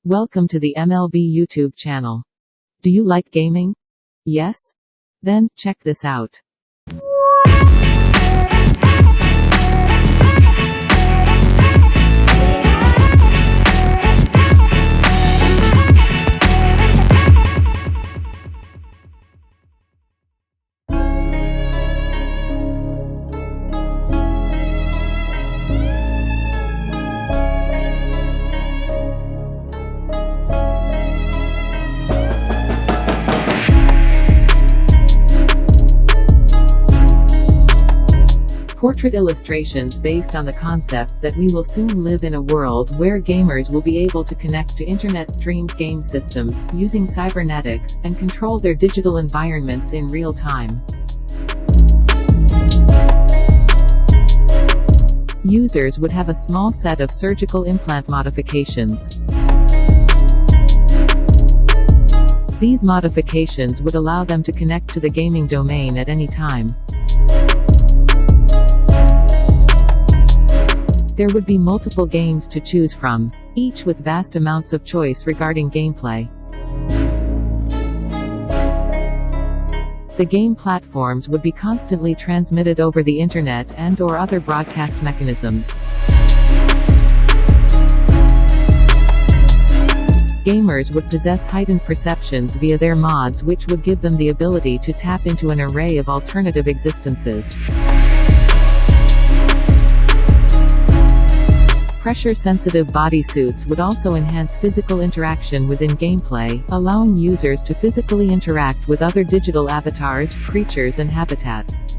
Welcome to the MLB YouTube channel. Do you like gaming? Yes? Then, check this out. Portrait illustrations based on the concept that we will soon live in a world where gamers will be able to connect to internet-streamed game systems, using cybernetics, and control their digital environments in real time. Users would have a small set of surgical implant modifications. These modifications would allow them to connect to the gaming domain at any time. There would be multiple games to choose from, each with vast amounts of choice regarding gameplay. The game platforms would be constantly transmitted over the internet and/or other broadcast mechanisms. Gamers would possess heightened perceptions via their mods, which would give them the ability to tap into an array of alternative existences. Pressure-sensitive bodysuits would also enhance physical interaction within gameplay, allowing users to physically interact with other digital avatars, creatures and habitats.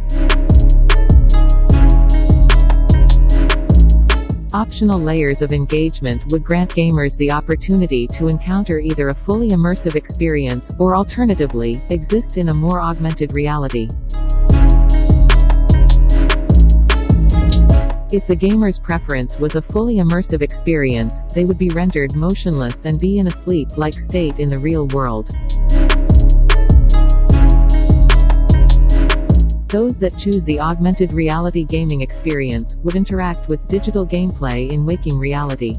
Optional layers of engagement would grant gamers the opportunity to encounter either a fully immersive experience, or alternatively, exist in a more augmented reality. If the gamer's preference was a fully immersive experience, they would be rendered motionless and be in a sleep-like state in the real world. Those that choose the augmented reality gaming experience would interact with digital gameplay in waking reality.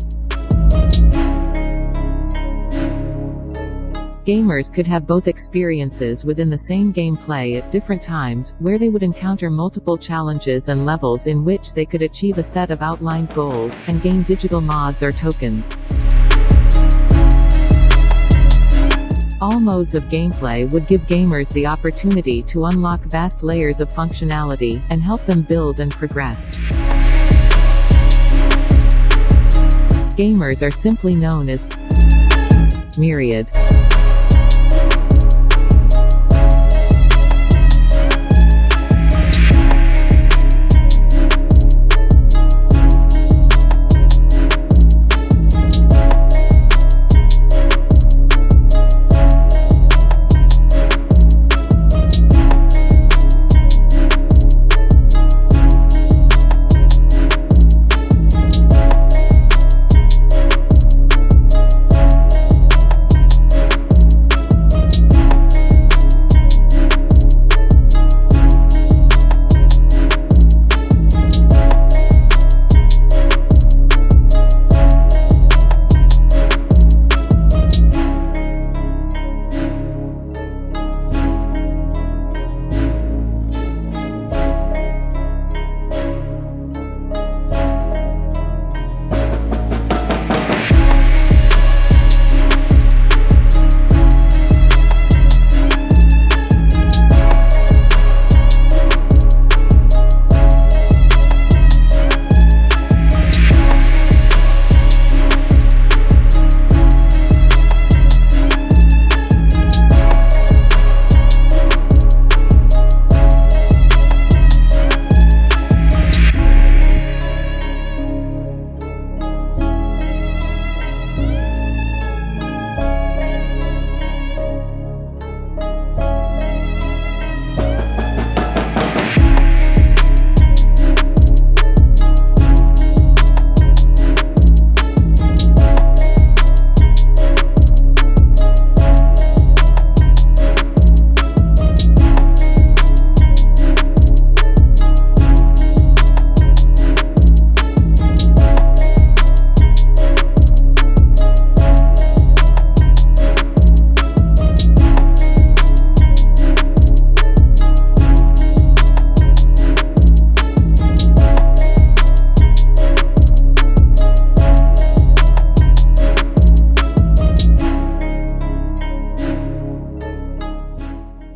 Gamers could have both experiences within the same gameplay at different times, where they would encounter multiple challenges and levels in which they could achieve a set of outlined goals, and gain digital mods or tokens. All modes of gameplay would give gamers the opportunity to unlock vast layers of functionality, and help them build and progress. Gamers are simply known as MYRIAD.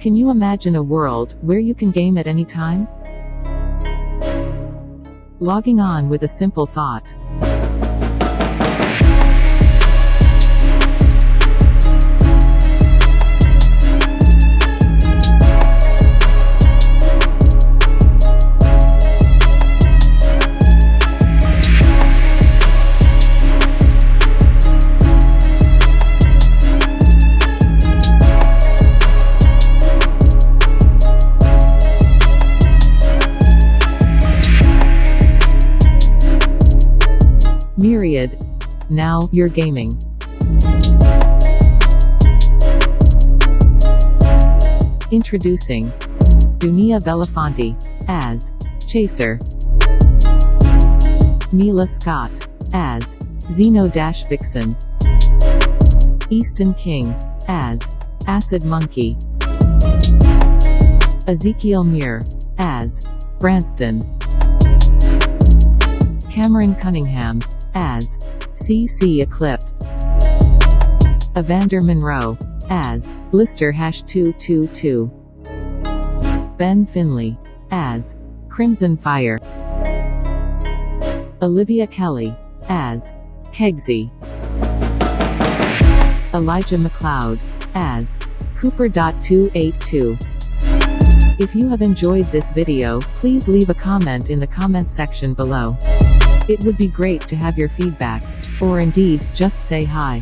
Can you imagine a world where you can game at any time? Logging on with a simple thought. MYRIAD. Now you're gaming. Introducing Dunia Belafonte as Chaser, Mila Scott as Xeno-Vixen, Easton King as Acid Monkey, Ezekiel Muir as Branston, Cameron Cunningham as CC Eclipse, Evander Monroe as Blister #222, Ben Finley as Crimson Fire, Olivia Kelly as Kegsy, Elijah McLeod as Cooper.282. If you have enjoyed this video, please leave a comment in the comment section below. It would be great to have your feedback, or indeed, just say hi.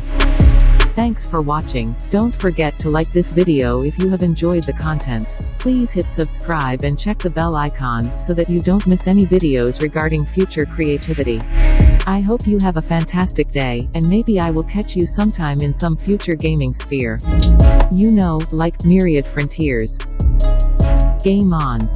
Thanks for watching. Don't forget to like this video if you have enjoyed the content. Please hit subscribe and check the bell icon, so that you don't miss any videos regarding future creativity. I hope you have a fantastic day, and maybe I will catch you sometime in some future gaming sphere. You know, like Myriad Frontiers. Game on.